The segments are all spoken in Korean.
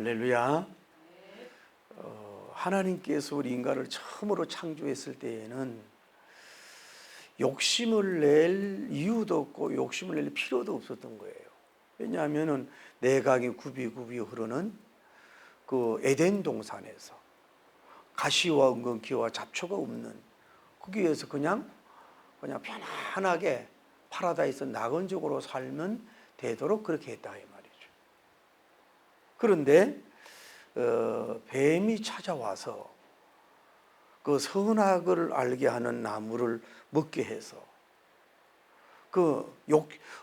할렐루야. 하나님께서 우리 인간을 처음으로 창조했을 때에는 욕심을 낼 이유도 없고 욕심을 낼 필요도 없었던 거예요. 왜냐하면 내강이 굽이굽이 흐르는 그 에덴 동산에서 가시와 은근기와 잡초가 없는 거기에서 그냥 편안하게 파라다이스 낙원적으로 살면 되도록 그렇게 했다 이 말이죠. 그런데 뱀이 찾아와서 그 선악을 알게 하는 나무를 먹게 해서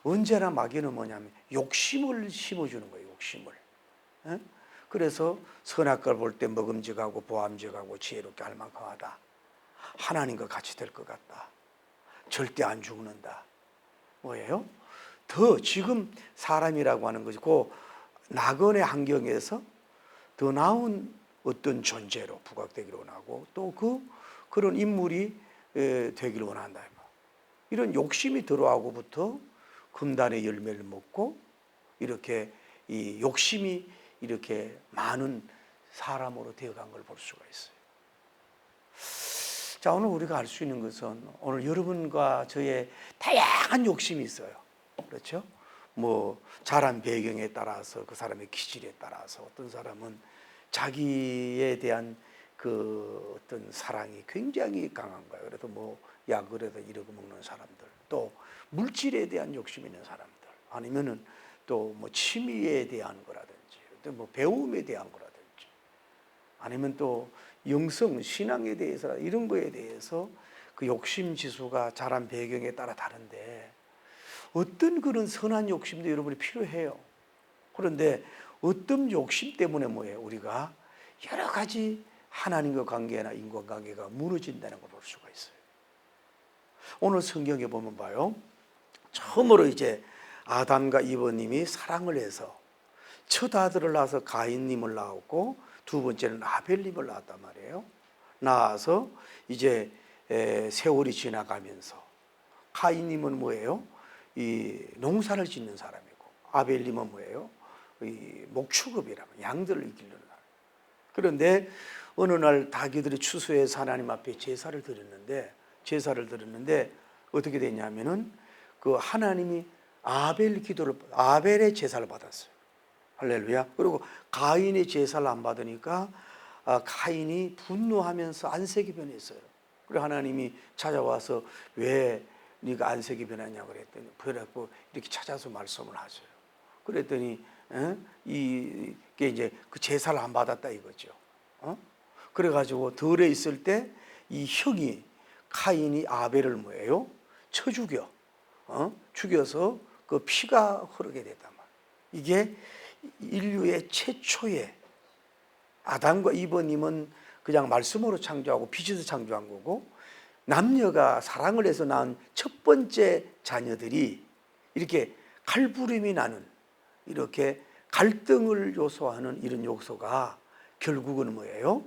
언제나 마귀는 뭐냐면 욕심을 심어주는 거예요. 욕심을. 에? 그래서 선악과를 볼 때 먹음직하고 보암직하고 지혜롭게 할 만큼하다. 하나님과 같이 될 것 같다. 절대 안 죽는다. 뭐예요? 더 지금 사람이라고 하는 것이 그 낙원의 환경에서 더 나은 어떤 존재로 부각되기를 원하고 또 그런 인물이 되기를 원한다. 이런 욕심이 들어하고부터 금단의 열매를 먹고 이렇게 이 욕심이 이렇게 많은 사람으로 되어간 걸 볼 수가 있어요. 자, 오늘 우리가 알 수 있는 것은 오늘 여러분과 저의 다양한 욕심이 있어요. 그렇죠? 뭐 자란 배경에 따라서 그 사람의 기질에 따라서 어떤 사람은 자기에 대한 그 어떤 사랑이 굉장히 강한 거예요. 그래도 뭐 약을해도 이러고 먹는 사람들, 또 물질에 대한 욕심 있는 사람들, 아니면은 또 뭐 취미에 대한 거라든지, 또 뭐 배움에 대한 거라든지, 아니면 또 영성, 신앙에 대해서 이런 거에 대해서 그 욕심 지수가 자란 배경에 따라 다른데 어떤 그런 선한 욕심도 여러분이 필요해요. 그런데 어떤 욕심 때문에 뭐예요? 우리가 여러 가지 하나님과 관계나 인간관계가 무너진다는 걸 볼 수가 있어요. 오늘 성경에 보면 봐요. 처음으로 이제 아담과 이브님이 사랑을 해서 첫 아들을 낳아서 가인님을 낳았고 두 번째는 아벨님을 낳았단 말이에요. 낳아서 이제 세월이 지나가면서 가인님은 뭐예요? 이 농사를 짓는 사람이고 아벨님은 뭐예요? 이 목축업이라고 양들을 기르는 사람. 그런데 어느 날 닭이들이 추수해서 하나님 앞에 제사를 드렸는데 어떻게 됐냐면은 그 하나님이 아벨의 제사를 받았어요. 할렐루야. 그리고 가인의 제사를 안 받으니까 가인이 분노하면서 안색이 변했어요. 그리고 하나님이 찾아와서 왜 네가 안색이 변했냐고 그랬더니 그래갖고 이렇게 찾아서 말씀을 하세요. 그랬더니 이게 이제 그 제사를 안 받았다 이거죠. 그래가지고 들에 있을 때 이 형이 카인이 아벨을 뭐예요? 쳐 죽여서 그 피가 흐르게 됐단 말이에요. 이게 인류의 최초의 아담과 이브님은 그냥 말씀으로 창조하고 빛에서 창조한 거고 남녀가 사랑을 해서 낳은 첫 번째 자녀들이 이렇게 칼부림이 나는 이렇게 갈등을 요소하는 이런 요소가 결국은 뭐예요?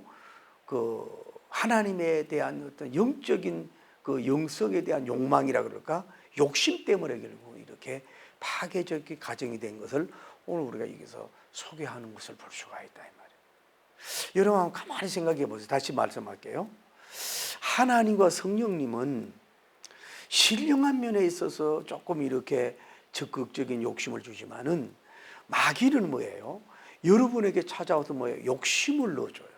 그 하나님에 대한 어떤 영적인 그 영성에 대한 욕망이라 그럴까? 욕심 때문에 결국 이렇게 파괴적인 가정이 된 것을 오늘 우리가 여기서 소개하는 것을 볼 수가 있다 이 말이에요. 여러분 가만히 생각해 보세요. 다시 말씀할게요. 하나님과 성령님은 신령한 면에 있어서 조금 이렇게 적극적인 욕심을 주지만은 마귀는 뭐예요? 여러분에게 찾아와서 뭐예요? 욕심을 넣어줘요.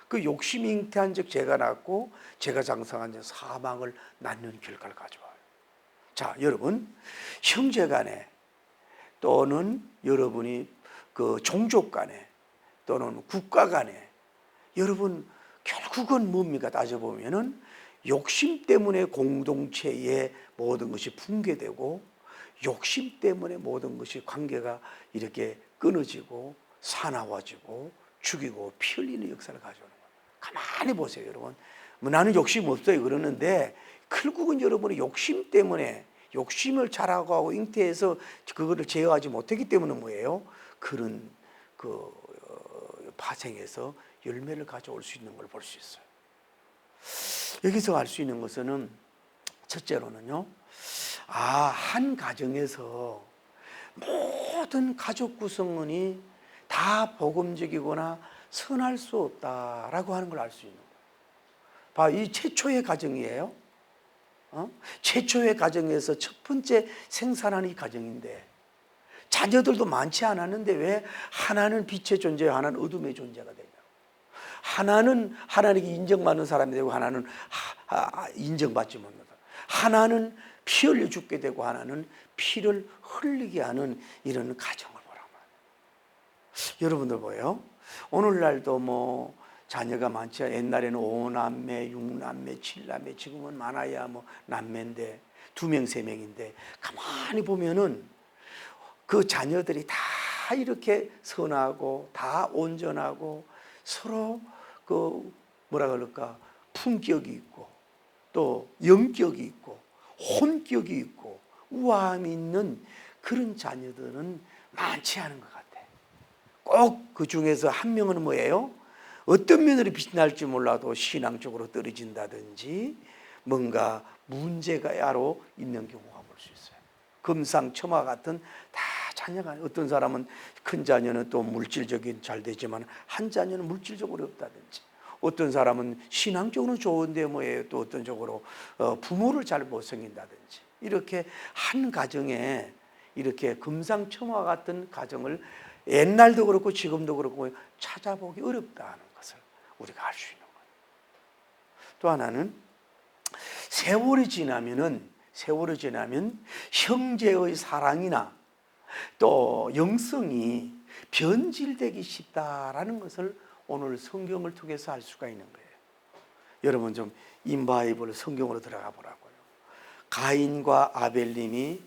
그 욕심이 잉태한 즉 죄가 났고 죄가 장성한 즉 사망을 낳는 결과를 가져와요. 자, 여러분 형제 간에 또는 여러분이 그 종족 간에 또는 국가 간에 여러분 결국은 뭡니까? 따져보면은 욕심 때문에 공동체의 모든 것이 붕괴되고 욕심 때문에 모든 것이 관계가 이렇게 끊어지고 사나워지고 죽이고 피 흘리는 역사를 가져오는 거예요. 가만히 보세요, 여러분. 뭐 나는 욕심 없어요 그러는데 결국은 여러분의 욕심 때문에 욕심을 자라고 잉태해서 그거를 제어하지 못했기 때문에 뭐예요? 그런 그 파생해서 열매를 가져올 수 있는 걸 볼 수 있어요. 여기서 알 수 있는 것은 첫째로는요, 한 가정에서 모든 가족 구성원이 다 복음적이거나 선할 수 없다라고 하는 걸 알 수 있는 거예요. 봐, 이 최초의 가정이에요. 최초의 가정에서 첫 번째 생산한 이 가정인데 자녀들도 많지 않았는데 왜 하나는 빛의 존재, 하나는 어둠의 존재가 되냐? 하나는 하나님께 인정받는 사람이 되고 하나는 인정받지 못한다. 하나는 피 흘려 죽게 되고 하나는 피를 흘리게 하는 이런 가정을 보란 말이에요. 여러분들 뭐예요? 오늘날도 뭐 자녀가 많지 않아요. 옛날에는 5남매, 6남매, 7남매, 지금은 많아야 뭐 남매인데 2명, 3명인데 가만히 보면은 그 자녀들이 다 이렇게 선하고 다 온전하고 서로 그 뭐라 그럴까 품격이 있고 또 영격이 있고 혼격이 있고 우아함이 있는 그런 자녀들은 많지 않은 것 같아. 꼭 그 중에서 한 명은 뭐예요? 어떤 면으로 빛이 날지 몰라도 신앙적으로 떨어진다든지 뭔가 문제가야로 있는 경우가 볼 수 있어요. 금상첨화 같은 다 자녀가 어떤 사람은 큰 자녀는 또 물질적인 잘 되지만 한 자녀는 물질적으로 없다든지 어떤 사람은 신앙적으로 좋은데 뭐예요? 또 어떤 쪽으로 부모를 잘 못 섬긴다든지 이렇게 한 가정에 이렇게 금상첨화 같은 가정을 옛날도 그렇고 지금도 그렇고 찾아보기 어렵다는 것을 우리가 알 수 있는 거예요. 또 하나는 세월이 지나면 형제의 사랑이나 또 영성이 변질되기 쉽다라는 것을 오늘 성경을 통해서 알 수가 있는 거예요. 여러분 좀 인바이블 성경으로 들어가 보라고요. 가인과 아벨님이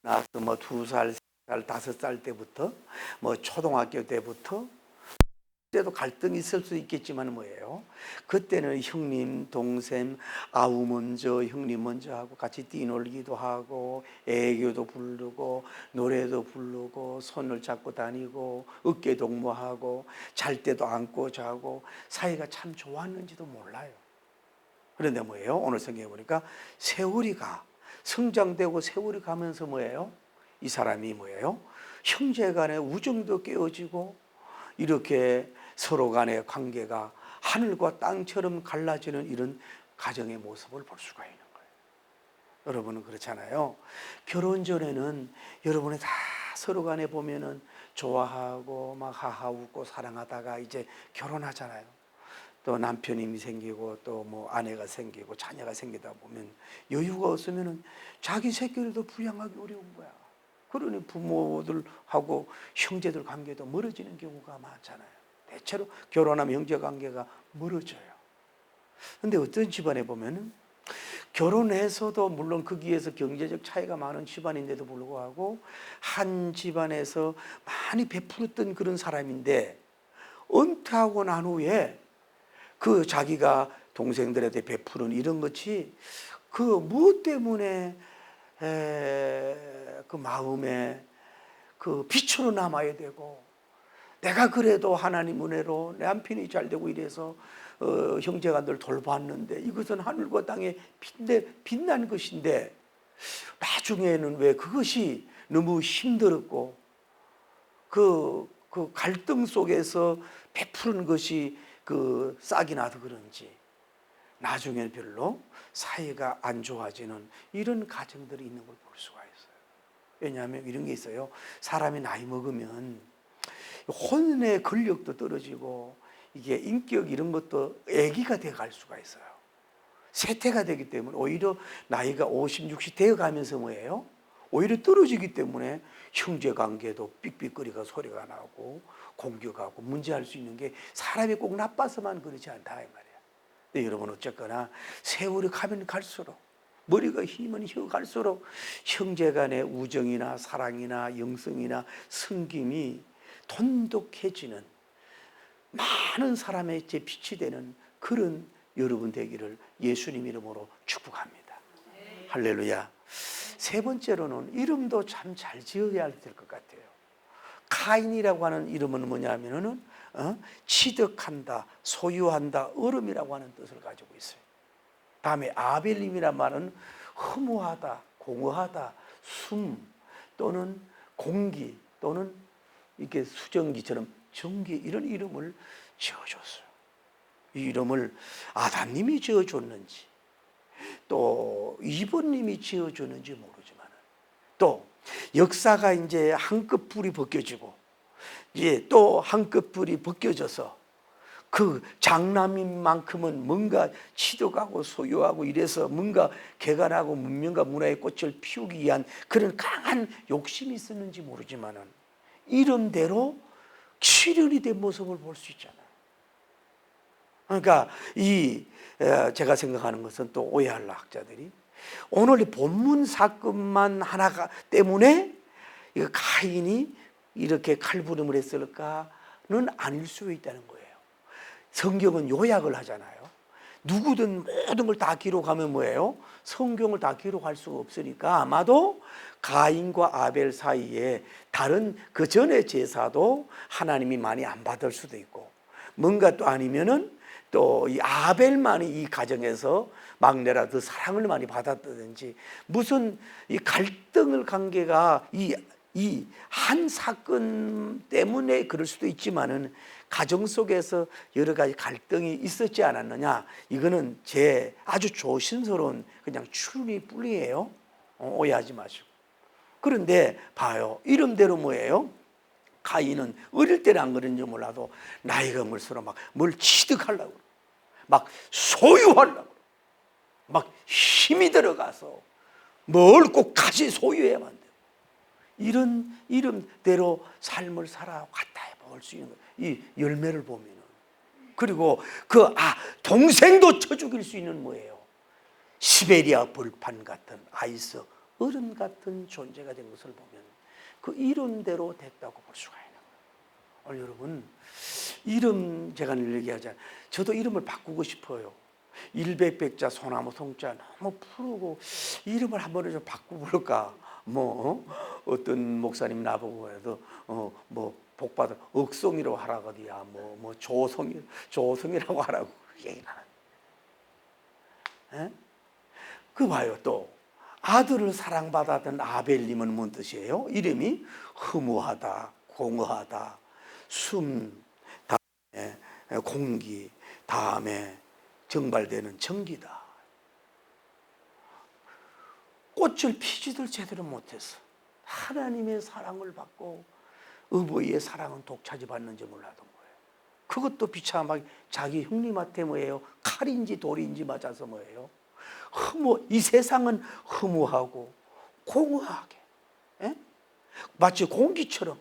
나서 뭐 2살, 3살, 5살 때부터 뭐 초등학교 때부터 그때도 갈등이 있을 수 있겠지만 뭐예요? 그때는 형님, 동생, 아우 먼저, 형님 먼저 하고 같이 뛰놀기도 하고 애교도 부르고 노래도 부르고 손을 잡고 다니고 어깨 동무하고 잘 때도 안고 자고 사이가 참 좋았는지도 몰라요. 그런데 뭐예요? 오늘 성경에 보니까 세월이 성장되고 세월이 가면서 뭐예요? 이 사람이 뭐예요? 형제 간의 우정도 깨어지고 이렇게 서로 간의 관계가 하늘과 땅처럼 갈라지는 이런 가정의 모습을 볼 수가 있는 거예요. 여러분은 그렇잖아요. 결혼 전에는 여러분이 다 서로 간에 보면은 좋아하고 막 하하 웃고 사랑하다가 이제 결혼하잖아요. 또 남편이 생기고 또 뭐 아내가 생기고 자녀가 생기다 보면 여유가 없으면은 자기 새끼들도 부양하기 어려운 거야. 그러니 부모들하고 형제들 관계도 멀어지는 경우가 많잖아요. 대체로 결혼하면 형제 관계가 멀어져요. 그런데 어떤 집안에 보면은 결혼해서도 물론 거기에서 경제적 차이가 많은 집안인데도 불구하고 한 집안에서 많이 베풀었던 그런 사람인데 은퇴하고 난 후에 그 자기가 동생들한테 베푸는 이런 것이 그 무엇 때문에 그 마음에 그 빛으로 남아야 되고 내가 그래도 하나님 은혜로 내 남편이 잘 되고 이래서 형제가 늘 돌봤는데 이것은 하늘과 땅에 빛난 것인데 나중에는 왜 그것이 너무 힘들었고 그 갈등 속에서 베푸는 것이 그 싹이 나서 그런지 나중에는 별로 사이가 안 좋아지는 이런 가정들이 있는 걸 볼 수가 있어요. 왜냐하면 이런 게 있어요. 사람이 나이 먹으면 혼의 근력도 떨어지고 이게 인격 이런 것도 애기가 돼 갈 수가 있어요. 쇠퇴가 되기 때문에 오히려 나이가 50, 60 되어 가면서 뭐예요? 오히려 떨어지기 때문에 형제 관계도 삑삑거리가 소리가 나고 공격하고 문제할 수 있는 게 사람이 꼭 나빠서만 그렇지 않다 이 말이에요. 근데 여러분 어쨌거나 세월이 가면 갈수록 머리가 힘은 갈수록 형제 간의 우정이나 사랑이나 영성이나 섬김이 돈독해지는 많은 사람의 제 빛이 되는 그런 여러분 되기를 예수님 이름으로 축복합니다. 할렐루야. 세 번째로는 이름도 참 잘 지어야 될 것 같아요. 카인이라고 하는 이름은 뭐냐면은 취득한다, 소유한다, 얼음이라고 하는 뜻을 가지고 있어요. 다음에 아벨님이란 말은 허무하다, 공허하다, 숨 또는 공기 또는 이렇게 수정기처럼 정기 이런 이름을 지어줬어요. 이 이름을 아담님이 지어줬는지 또 이번님이 지어줬는지 모르지만 또 역사가 이제 한껏 불이 벗겨지고 이제 또 한껏 불이 벗겨져서 그 장남인 만큼은 뭔가 치덕하고 소유하고 이래서 뭔가 개간하고 문명과 문화의 꽃을 피우기 위한 그런 강한 욕심이 있었는지 모르지만은 이름대로 실현이 된 모습을 볼 수 있잖아요. 그러니까 제가 생각하는 것은 또 오해할 학자들이 오늘 이 본문 사건만 하나가 때문에 이거 가인이 이렇게 칼부림을 했을까는 아닐 수 있다는 거예요. 성경은 요약을 하잖아요. 누구든 모든 걸 다 기록하면 뭐예요? 성경을 다 기록할 수가 없으니까 아마도 가인과 아벨 사이에 다른 그 전의 제사도 하나님이 많이 안 받을 수도 있고 뭔가 또 아니면은 또 이 아벨만이 이 가정에서 막내라 더 사랑을 많이 받았다든지 무슨 이 갈등을 관계가 이 한 사건 때문에 그럴 수도 있지만은 가정 속에서 여러 가지 갈등이 있었지 않았느냐, 이거는 제 아주 조심스러운 그냥 추론이 뿐이에요. 오해하지 마시고. 그런데 봐요, 이름대로 뭐예요? 가인은 어릴 때는 안 그런지 몰라도 나이가 들수록 막 뭘 취득하려고, 막 소유하려고, 막 힘이 들어가서 뭘 꼭 같이 소유해야만 돼요. 이런 이름대로 삶을 살아갔다 볼 수 있는 거예요. 이 열매를 보면은. 그리고 동생도 쳐 죽일 수 있는 뭐예요? 시베리아 벌판 같은 아이스 어른 같은 존재가 된 것을 보면 그 이름대로 됐다고 볼 수가 있는 거예요. 오늘 여러분, 이름 제가 늘 얘기하잖아요. 저도 이름을 바꾸고 싶어요. 일백백자 소나무 송자 너무 푸르고 이름을 한번 좀 바꿔볼까? 어떤 목사님 나보고 해도 복받아 억송이라고 하라고 어디야 조성이라고 하라고 얘기를 하는. 그 봐요. 또 아들을 사랑받았던 아벨님은 뭔 뜻이에요? 이름이 허무하다, 공허하다, 숨, 다음에 공기, 다음에 정발되는 전기다. 꽃을 피지들 제대로 못해서 하나님의 사랑을 받고 어버이의 사랑은 독차지 받는지 몰라던 거예요. 그것도 비참하게 자기 형님한테 뭐예요? 칼인지 돌인지 맞아서 뭐예요? 이 세상은 허무하고 공허하게, 마치 공기처럼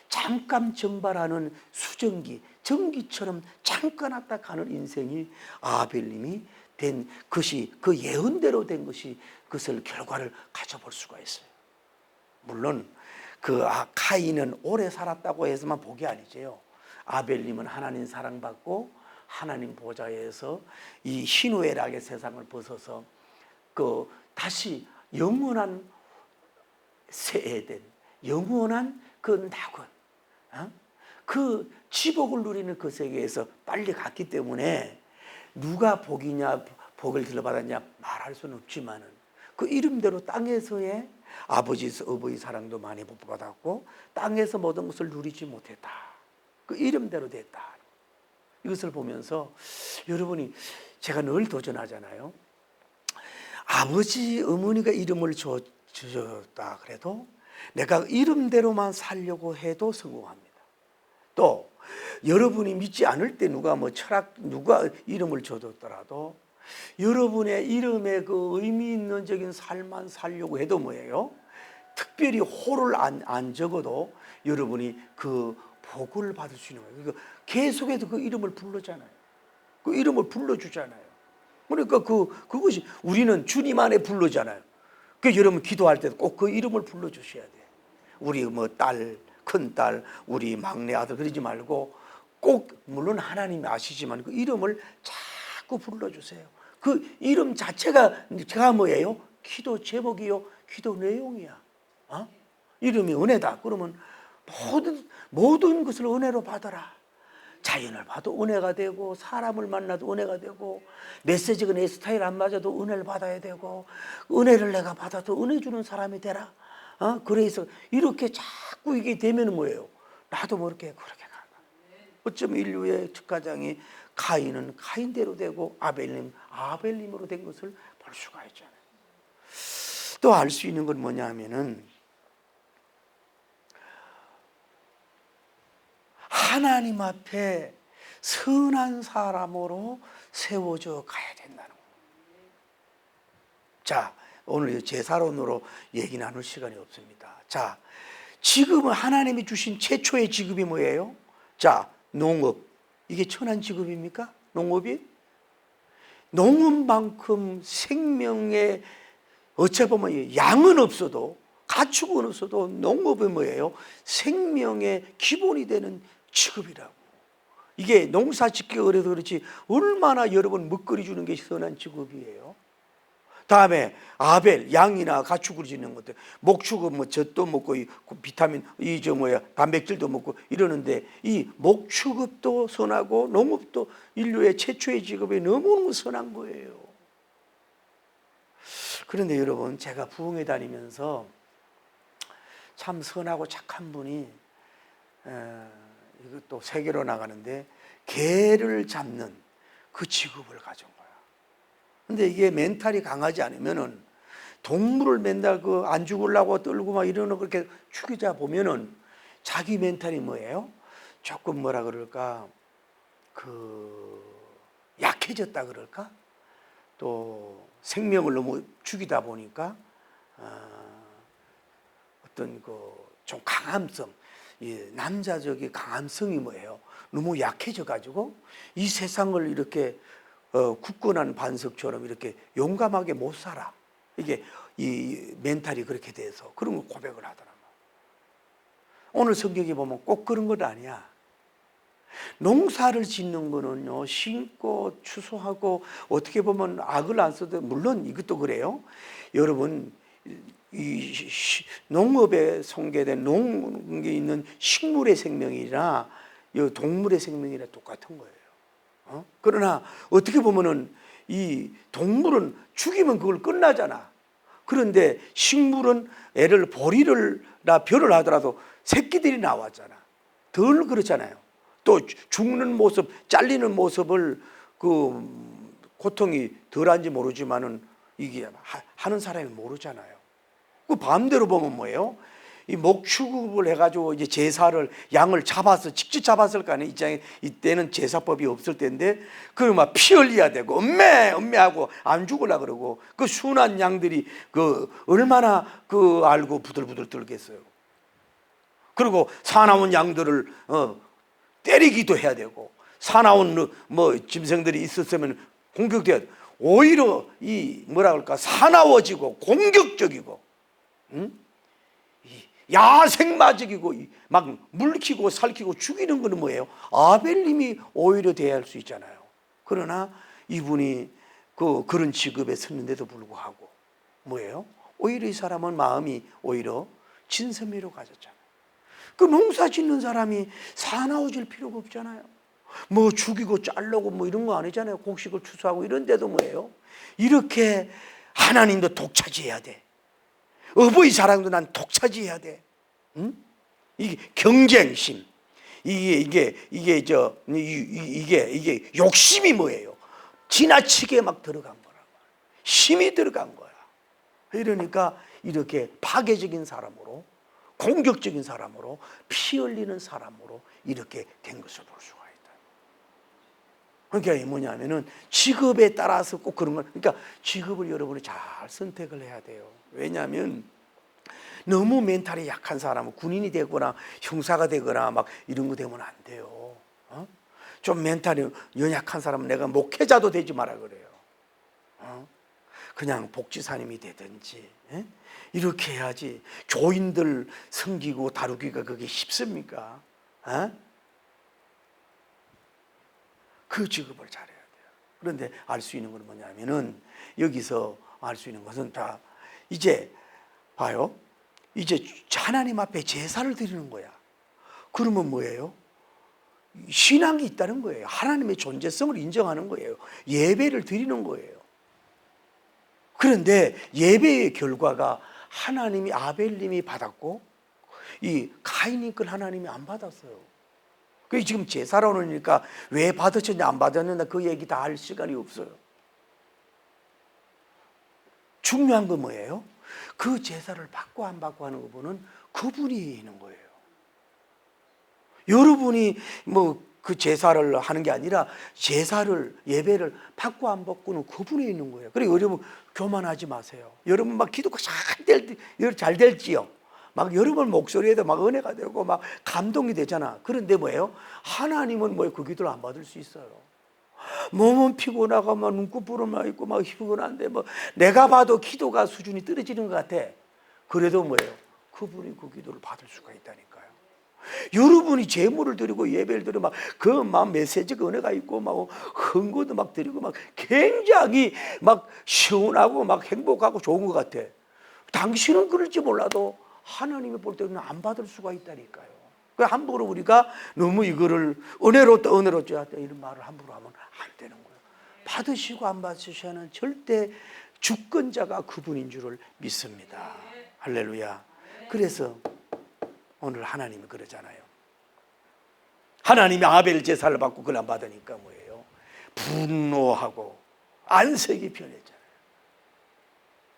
잠깐 증발하는 수증기, 전기처럼 잠깐 왔다 가는 인생이 아벨님이 된 것이, 그 예언대로 된 것이 그것을 결과를 가져볼 수가 있어요. 물론 가인은 오래 살았다고 해서만 복이 아니죠. 아벨님은 하나님 사랑받고 하나님 보좌에서 이 희노애락의 세상을 벗어서 다시 영원한 새 에덴, 영원한 그 낙원, 그 지복을 누리는 그 세계에서 빨리 갔기 때문에 누가 복이냐 복을 들어받았냐 말할 수는 없지만은 그 이름대로 땅에서의 아버지 어버이 사랑도 많이 못 받았고 땅에서 모든 것을 누리지 못했다. 그 이름대로 됐다. 이것을 보면서 여러분이, 제가 늘 도전하잖아요. 아버지 어머니가 이름을 주셨다 그래도 내가 이름대로만 살려고 해도 성공합니다. 또 여러분이 믿지 않을 때 누가 이름을 줘줬더라도 여러분의 이름에 그 의미 있는 적인 삶만 살려고 해도 뭐예요? 특별히 호를 안 적어도 여러분이 그 복을 받을 수 있는 거예요. 그러니까 계속해서 그 이름을 부르잖아요. 그 이름을 불러주잖아요. 그러니까 그것이 우리는 주님 안에 부르잖아요. 그 여러분 기도할 때도 꼭 그 이름을 불러주셔야 돼요. 우리 딸, 큰딸, 우리 막내 아들 그러지 말고 꼭, 물론 하나님이 아시지만 그 이름을 자꾸 불러주세요. 그 이름 자체가 뭐예요? 기도 제목이요, 기도 내용이야. 이름이 은혜다. 그러면 모든 것을 은혜로 받아라. 자연을 봐도 은혜가 되고, 사람을 만나도 은혜가 되고, 메시지가 내 스타일 안 맞아도 은혜를 받아야 되고, 은혜를 내가 받아도 은혜 주는 사람이 되라. 그래서 이렇게 자꾸 이게 되면 뭐예요? 나도 모르게 그렇게 간다. 어쩌면 인류의 첫 가장이 가인은 가인대로 되고 아벨님 아벨님으로 된 것을 볼 수가 있잖아요. 또 알 수 있는 건 뭐냐 하면은 하나님 앞에 선한 사람으로 세워져 가야 된다는 거예요. 자, 오늘 제사론으로 얘기 나눌 시간이 없습니다. 자, 지금은 하나님이 주신 최초의 직업이 뭐예요? 자, 농업. 이게 천한 직업입니까? 농업이? 농업만큼 생명의 어찌 보면 양은 없어도 가축은 없어도 농업은 뭐예요? 생명의 기본이 되는 직업이라고. 이게 농사 짓기가 어려서 그렇지 얼마나 여러분 먹거리 주는 게 선한 직업이에요. 다음에 아벨 양이나 가축을 짓는 것들 목축은 뭐 젖도 먹고 비타민 단백질도 먹고 이러는데 이 목축업도 선하고 농업도 인류의 최초의 직업이 너무너무 선한 거예요. 그런데 여러분 제가 부흥회 다니면서 참 선하고 착한 분이 이것도 세계로 나가는데 개를 잡는 그 직업을 가진 거야. 근데 이게 멘탈이 강하지 않으면은 동물을 맨날 안 죽으려고 떨고 막 이러는 그렇게 죽이자 보면은 자기 멘탈이 뭐예요? 조금 뭐라 그럴까 약해졌다 그럴까? 또 생명을 너무 죽이다 보니까 어떤 좀 강함성, 남자적인 강함성이 뭐예요? 너무 약해져 가지고 이 세상을 이렇게 굳건한 반석처럼 이렇게 용감하게 못 살아. 이게 이 멘탈이 그렇게 돼서 그런 거 고백을 하더라고요. 오늘 성경에 보면 꼭 그런 건 아니야. 농사를 짓는 거는요, 심고 추수하고 어떻게 보면 악을 안 써도 물론 이것도 그래요. 여러분 이 농업에 손괴된 농에 있는 식물의 생명이나 동물의 생명이나 똑같은 거예요. 그러나 어떻게 보면은 이 동물은 죽이면 그걸 끝나잖아. 그런데 식물은 애를 별을 하더라도 새끼들이 나왔잖아. 덜 그렇잖아요. 또 죽는 모습, 잘리는 모습을 고통이 덜한지 모르지만은 이게 하는 사람이 모르잖아요. 그 반대로 보면 뭐예요? 이 목축업을 해가지고 이제 제사를 양을 잡아서 직접 잡았을 거 아니에요. 이때는 제사법이 없을 때인데 그걸 막 피 흘려야 되고 음매하고 안 죽으려 그러고 그 순한 양들이 얼마나 알고 부들부들 떨겠어요. 그리고 사나운 양들을 때리기도 해야 되고 사나운 짐승들이 있었으면 공격돼야 돼. 오히려 사나워지고 공격적이고 야생마적이고 막 물키고 살키고 죽이는 거는 뭐예요? 아벨님이 오히려 대할 수 있잖아요. 그러나 이분이 그런 직업에 섰는데도 불구하고 뭐예요? 오히려 이 사람은 마음이 오히려 진선미로 가졌잖아요. 그 농사 짓는 사람이 사나워질 필요가 없잖아요. 뭐 죽이고 자르고 이런 거 아니잖아요. 곡식을 추수하고 이런데도 뭐예요? 이렇게 하나님도 독차지해야 돼. 어버이 사랑도 난 독차지해야 돼. 응? 이게 경쟁심, 이게 욕심이 뭐예요? 지나치게 막 들어간 거라고. 힘이 들어간 거야. 이러니까 이렇게 파괴적인 사람으로, 공격적인 사람으로, 피 흘리는 사람으로 이렇게 된 것을 볼 수가 있다. 그러니까 이게 뭐냐면은 직업에 따라서 꼭 그런 건, 그러니까 직업을 여러분이 잘 선택을 해야 돼요. 왜냐하면 너무 멘탈이 약한 사람은 군인이 되거나 형사가 되거나 막 이런 거 되면 안 돼요. 좀 멘탈이 연약한 사람은 내가 목회자도 되지 마라 그래요. 그냥 복지사님이 되든지 이렇게 해야지. 교인들 섬기고 다루기가 그게 쉽습니까? 그 직업을 잘해야 돼요. 그런데 알 수 있는 건 뭐냐면은 여기서 알 수 있는 것은 다 이제 봐요. 이제 하나님 앞에 제사를 드리는 거야. 그러면 뭐예요? 신앙이 있다는 거예요. 하나님의 존재성을 인정하는 거예요. 예배를 드리는 거예요. 그런데 예배의 결과가 하나님이 아벨님이 받았고 이 가인이 걸 하나님이 안 받았어요. 그 지금 제사로 오니까 왜 받으셨냐 안 받았냐 그 얘기 다 할 시간이 없어요. 중요한 건 뭐예요? 그 제사를 받고 안 받고 하는 부분은 그분이 있는 거예요. 여러분이 뭐 그 제사를 하는 게 아니라 제사를 예배를 받고 안 받고는 그분이 있는 거예요. 그리고 여러분 교만하지 마세요. 여러분 막 기도가 잘 될지요. 막 여러분 목소리에도 막 은혜가 되고 막 감동이 되잖아. 그런데 뭐예요? 하나님은 뭐예요? 그 기도를 안 받을 수 있어요. 몸은 피곤하고 막 눈꺼풀은 있고 막 피곤한데 뭐 내가 봐도 기도가 수준이 떨어지는 것 같아. 그래도 뭐예요? 그분이 그 기도를 받을 수가 있다니까요. 여러분이 제물을 드리고 예배를 드리고 막 그 막 메시지가 은혜가 있고 막 헌금도 막 드리고 막 굉장히 막 시원하고 막 행복하고 좋은 것 같아. 당신은 그럴지 몰라도 하나님이 볼 때는 안 받을 수가 있다니까요. 그 함부로 우리가 너무 이거를 은혜롭다 이런 말을 함부로 하면 안 되는 거예요. 받으시고 안 받으시는 절대 주권자가 그분인 줄을 믿습니다. 할렐루야. 그래서 오늘 하나님이 그러잖아요. 하나님이 아벨 제사를 받고 그걸 안 받으니까 뭐예요? 분노하고 안색이 변했잖아요.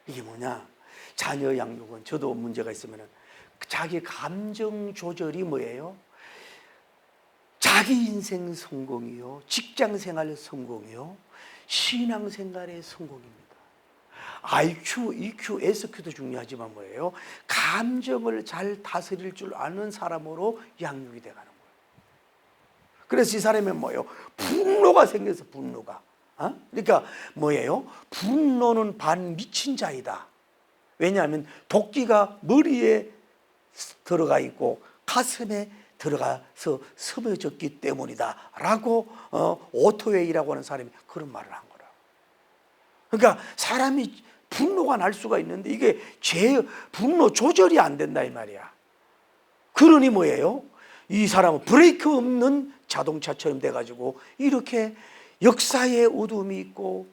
이게 뭐냐? 자녀 양육은 저도 문제가 있으면 자기 감정 조절이 뭐예요? 자기 인생 성공이요, 직장 생활 성공이요, 신앙 생활의 성공입니다. IQ, EQ, SQ도 중요하지만 뭐예요? 감정을 잘 다스릴 줄 아는 사람으로 양육이 돼가는 거예요. 그래서 이 사람이 뭐예요? 분노가 생겨서 분노가. 그러니까 뭐예요? 분노는 반 미친 자이다. 왜냐하면 도끼가 머리에 들어가 있고 가슴에 들어가서 스며졌기 때문이다 라고 오토웨이라고 하는 사람이 그런 말을 한 거라. 그러니까 사람이 분노가 날 수가 있는데 이게 분노 조절이 안 된다 이 말이야. 그러니 뭐예요? 이 사람은 브레이크 없는 자동차처럼 돼가지고 이렇게 역사의 어둠이 있고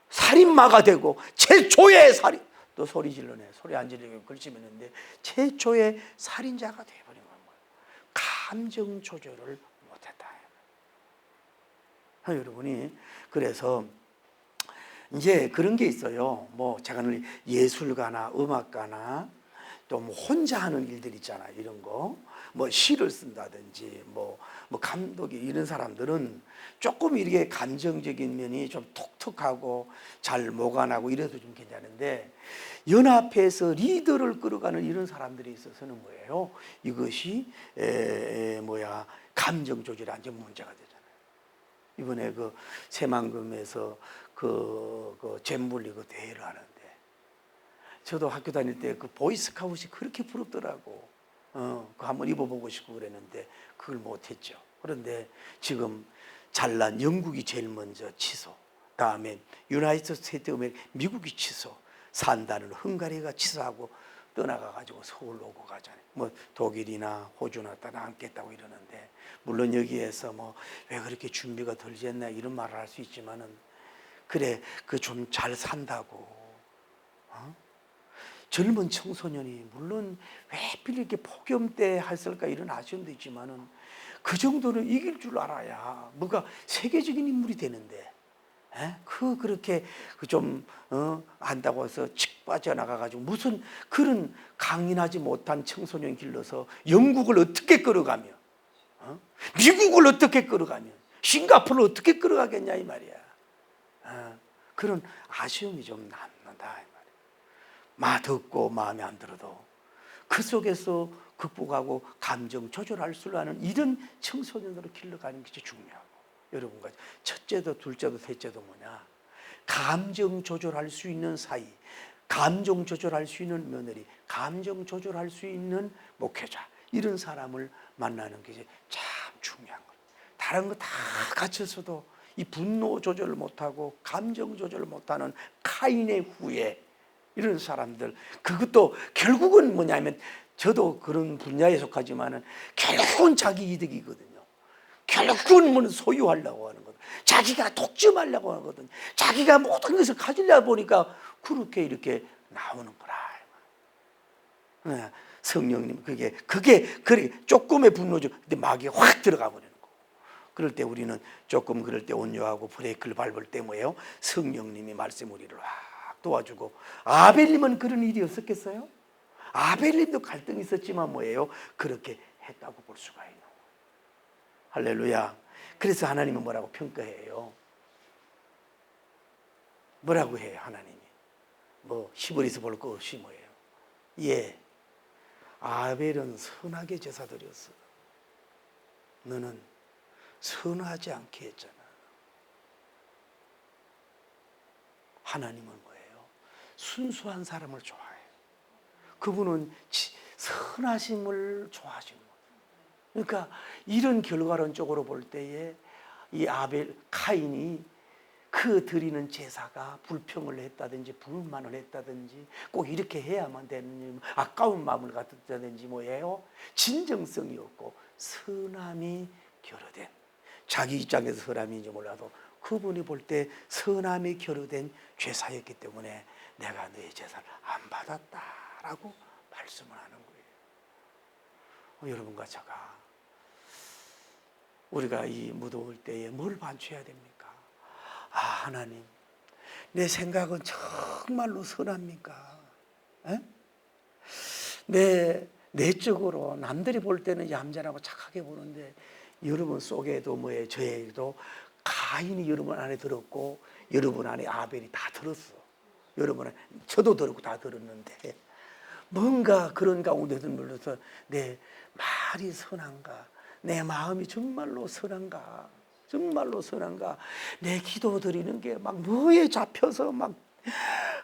살인마가 되고 최초의 살인, 또 소리 질러네. 소리 안 질리고 걸치면는데 최초의 살인자가 되어버린 거예요. 감정 조절을 못했다. 여러분이 그래서 이제 그런 게 있어요. 뭐 제가 예술가나 음악가나 또 뭐 혼자 하는 일들 있잖아요. 이런 거. 뭐 시를 쓴다든지 뭐 감독이 이런 사람들은 조금 이렇게 감정적인 면이 좀 톡톡하고 잘 모관하고 이래도 좀 괜찮은데 연합해서 리더를 끌어가는 이런 사람들이 있어서는 뭐예요? 이것이 감정 조절이 완전 문제가 되잖아요. 이번에 그 새만금에서 그 잼블리 그 대회를 하는데 저도 학교 다닐 때 그 보이스카웃이 그렇게 부럽더라고. 그거 한번 입어보고 싶고 그랬는데 그걸 못했죠. 그런데 지금 잘난 영국이 제일 먼저 취소, 다음에 유나이티드 스테이트 아메리카 미국이 취소, 산다는 헝가리가 취소하고 떠나가가지고 서울로 오고 가잖아요. 뭐 독일이나 호주나 따라 앉겠다고 이러는데 물론 여기에서 뭐 왜 그렇게 준비가 덜 됐나 이런 말을 할 수 있지만은 그래 그 좀 잘 산다고. 젊은 청소년이 물론 왜 이렇게 폭염 때 했을까 이런 아쉬움도 있지만은 그 정도는 이길 줄 알아야 뭐가 세계적인 인물이 되는데 그렇게 좀 안다고 해서 칙 빠져나가가지고 무슨 그런 강인하지 못한 청소년 길러서 영국을 어떻게 끌어가며 미국을 어떻게 끌어가며 싱가포르를 어떻게 끌어가겠냐 이 말이야. 그런 아쉬움이 좀 남는다. 듣고 마음에 안 들어도 그 속에서 극복하고 감정 조절할 줄 아는 이런 청소년으로 길러가는 게 중요하고 여러분과 첫째도 둘째도 셋째도 뭐냐 감정 조절할 수 있는 사이, 감정 조절할 수 있는 며느리, 감정 조절할 수 있는 목회자 이런 사람을 만나는 게 참 중요한 거예요. 다른 거 다 갖춰서도 이 분노 조절을 못하고 감정 조절을 못하는 카인의 후예 이런 사람들 그것도 결국은 뭐냐면 저도 그런 분야에 속하지만은 결국은 자기 이득이거든요. 결국은 소유하려고 하는 거든. 자기가 독점하려고 하거든. 자기가 모든 것을 가지려 보니까 그렇게 이렇게 나오는 거라. 성령님, 그래 조금의 분노죠. 근데 마귀가 확 들어가 버리는 거고. 그럴 때 우리는 조금 그럴 때 온유하고 브레이크를 밟을 때 뭐예요? 성령님이 말씀 우리를 확 도와주고. 아벨님은 그런 일이 없었겠어요? 아벨님도 갈등이 있었지만 뭐예요? 그렇게 했다고 볼 수가 있는 거예요. 할렐루야. 그래서 하나님은 뭐라고 평가해요? 뭐라고 해요 하나님이? 뭐 시골에서 볼 거 없이 뭐예요? 예, 아벨은 선하게 제사 드렸어. 너는 선하지 않게 했잖아. 하나님은 뭐예요? 순수한 사람을 좋아해요. 그분은 선하심을 좋아하시는 거예요. 그러니까 이런 결과론적으로 볼 때에 이 카인이 그 드리는 제사가 불평을 했다든지 불만을 했다든지 꼭 이렇게 해야만 되는 아까운 마음을 갖다든지 뭐예요? 진정성이 없고 선함이 결여된, 자기 입장에서 선함인지 몰라도 그분이 볼 때 선함이 결여된 제사였기 때문에 내가 너의 제사를 안 받았다라고 말씀을 하는 거예요. 여러분과 제가 우리가 이 무더울 때에 뭘 반추해야 됩니까? 아, 하나님, 내 생각은 정말로 선합니까? 에? 내적으로 남들이 볼 때는 얌전하고 착하게 보는데 여러분 속에도 뭐예요? 저에도 가인이 여러분 안에 들었고 여러분 안에 아벨이 다 들었어. 여러분, 저도 들었고 다 들었는데 뭔가 그런 가운데서 물러서 내 말이 선한가? 내 마음이 정말로 선한가? 정말로 선한가? 내 기도 드리는 게 막 뭐에 잡혀서 막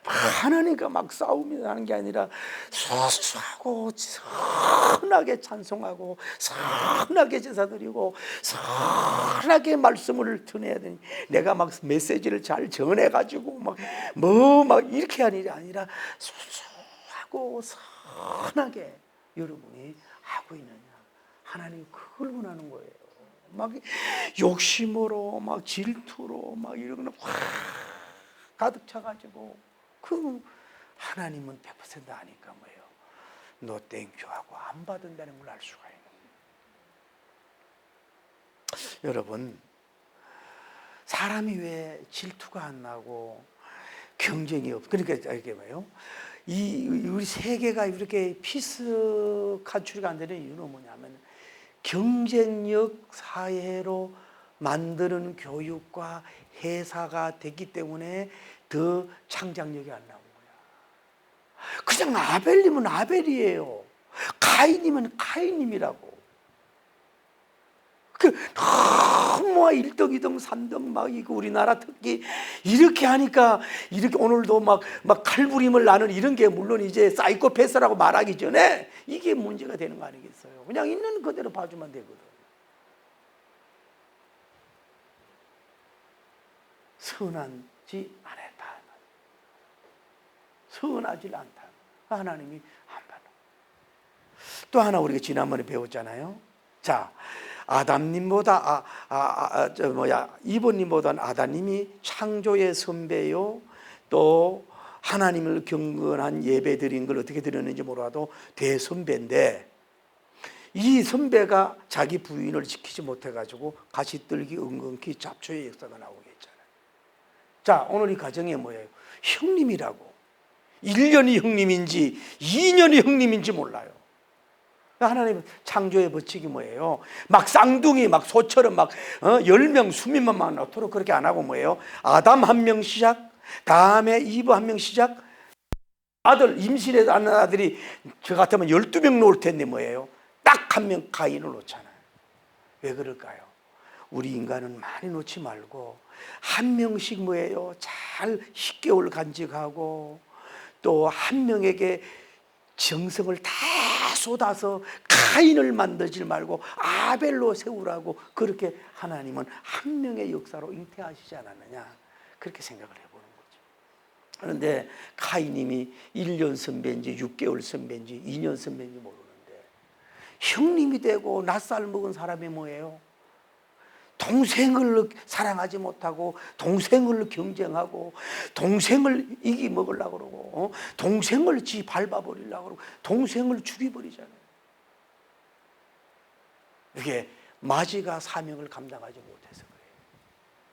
하나님과 막 싸움이 나는 게 아니라 수수하고 선하게 찬송하고 선하게 제사 드리고 선하게 말씀을 전해야 되니 내가 막 메시지를 잘 전해가지고 막 이렇게 하는 일이 아니라 수수하고 선하게 여러분이 하고 있느냐. 하나님 그걸 원하는 거예요. 막 욕심으로 막 질투로 막 이런 거 확 가득 차가지고 그 하나님은 100% 아니까 뭐예요? 너 땡큐 하고 안 받은다는 걸 알 수가 있는 거예요. 여러분, 사람이 왜 질투가 안 나고 경쟁이 없? 그러니까 이게 뭐예요? 우리 세계가 이렇게 피스 간추리가 안 되는 이유는 뭐냐면 경쟁력 사회로 만드는 교육과 회사가 됐기 때문에 더 창작력이 안 나온 거야. 그냥 아벨님은 아벨이에요. 가인님은 가인님이라고. 너무 1등, 2등, 3등 막 이거 우리나라 특히 이렇게 하니까 이렇게 오늘도 막 칼부림을 나는 이런 게 물론 이제 사이코패스라고 말하기 전에 이게 문제가 되는 거 아니겠어요? 그냥 있는 그대로 봐주면 되거든. 선하지 않았다. 선하지 않다. 하나님이 안 받아. 또 하나 우리가 지난번에 배웠잖아요. 자, 아담님보다 이브님보다는 아담님이 창조의 선배요. 또 하나님을 경건한 예배 드린 걸 어떻게 드렸는지 몰라도 대선배인데 이 선배가 자기 부인을 지키지 못해가지고 가시떨기 은근히 잡초의 역사가 나오게 했잖아요. 자, 오늘 이 가정이 뭐예요? 형님이라고. 1년이 형님인지 2년이 형님인지 몰라요. 하나님 창조의 법칙이 뭐예요? 막 쌍둥이 막 소처럼 막 10명 수민만 막 넣도록 그렇게 안 하고 뭐예요? 아담 1명 시작, 다음에 이브 1명 시작, 아들 임신해 낳는 아들이 저 같으면 12명 놓을 텐데 뭐예요? 딱 1명 가인을 놓잖아요. 왜 그럴까요? 우리 인간은 많이 놓지 말고 1명씩 뭐예요? 잘 10개월 간직하고 또 1명에게 정성을 다 쏟아서 가인을 만들지 말고 아벨로 세우라고 그렇게 하나님은 1명의 역사로 잉태하시지 않았느냐 그렇게 생각을 해보는 거죠. 그런데 가인님이 1년 선배인지 6개월 선배인지 2년 선배인지 모르는데 형님이 되고 낯살 먹은 사람이 뭐예요? 동생을 사랑하지 못하고 동생을 경쟁하고 동생을 이기 먹으려고 그러고 동생을 지 밟아버리려고 그러고 동생을 죽여버리잖아요. 이게 마지가 사명을 감당하지 못해서 그래요.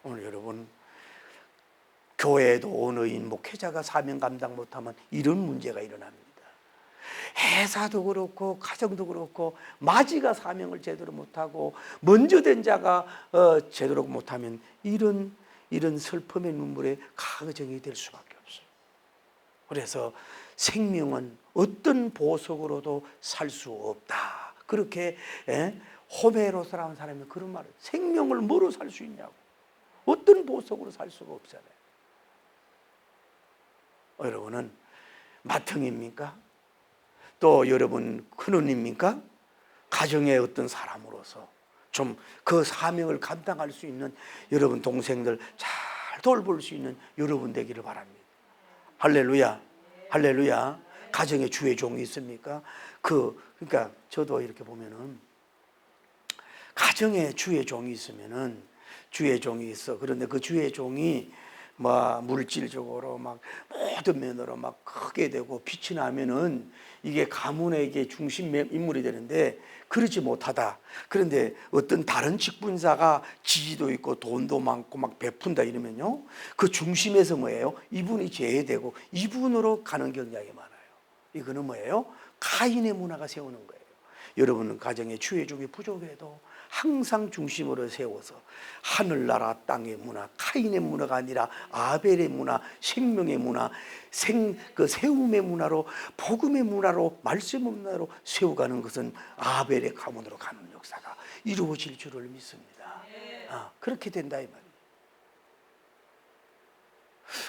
오늘 여러분, 교회에도 언어인 목회자가 사명 감당 못하면 이런 문제가 일어납니다. 회사도 그렇고 가정도 그렇고 마지가 사명을 제대로 못하고 먼저 된 자가 제대로 못하면 이런 슬픔의 눈물에 가정이 될 수밖에 없어요. 그래서 생명은 어떤 보석으로도 살 수 없다. 그렇게 호메로스라는 사람이 그런 말을, 생명을 뭐로 살 수 있냐고, 어떤 보석으로 살 수가 없잖아요. 여러분은 맏형입니까? 또 여러분 큰언니입니까? 가정의 어떤 사람으로서 좀 그 사명을 감당할 수 있는 여러분 동생들 잘 돌볼 수 있는 여러분 되기를 바랍니다. 할렐루야, 할렐루야. 가정에 주의 종이 있습니까? 그러니까 저도 이렇게 보면은 가정에 주의 종이 있으면은, 주의 종이 있어. 그런데 그 주의 종이 막 물질적으로 막 모든 면으로 막 크게 되고 빛이 나면은 이게 가문의 이게 중심 인물이 되는데 그러지 못하다. 그런데 어떤 다른 직분자가 지지도 있고 돈도 많고 막 베푼다 이러면요, 그 중심에서 뭐예요? 이분이 제외되고 이분으로 가는 경향이 많아요. 이거는 뭐예요? 카인의 문화가 세우는 거예요. 여러분은 가정에 주의 종이 부족해도 항상 중심으로 세워서 하늘나라 땅의 문화, 카인의 문화가 아니라 아벨의 문화, 생명의 문화, 세움의 문화로, 복음의 문화로, 말씀의 문화로 세워가는 것은 아벨의 가문으로 가는 역사가 이루어질 줄을 믿습니다. 그렇게 된다 이 말이에요.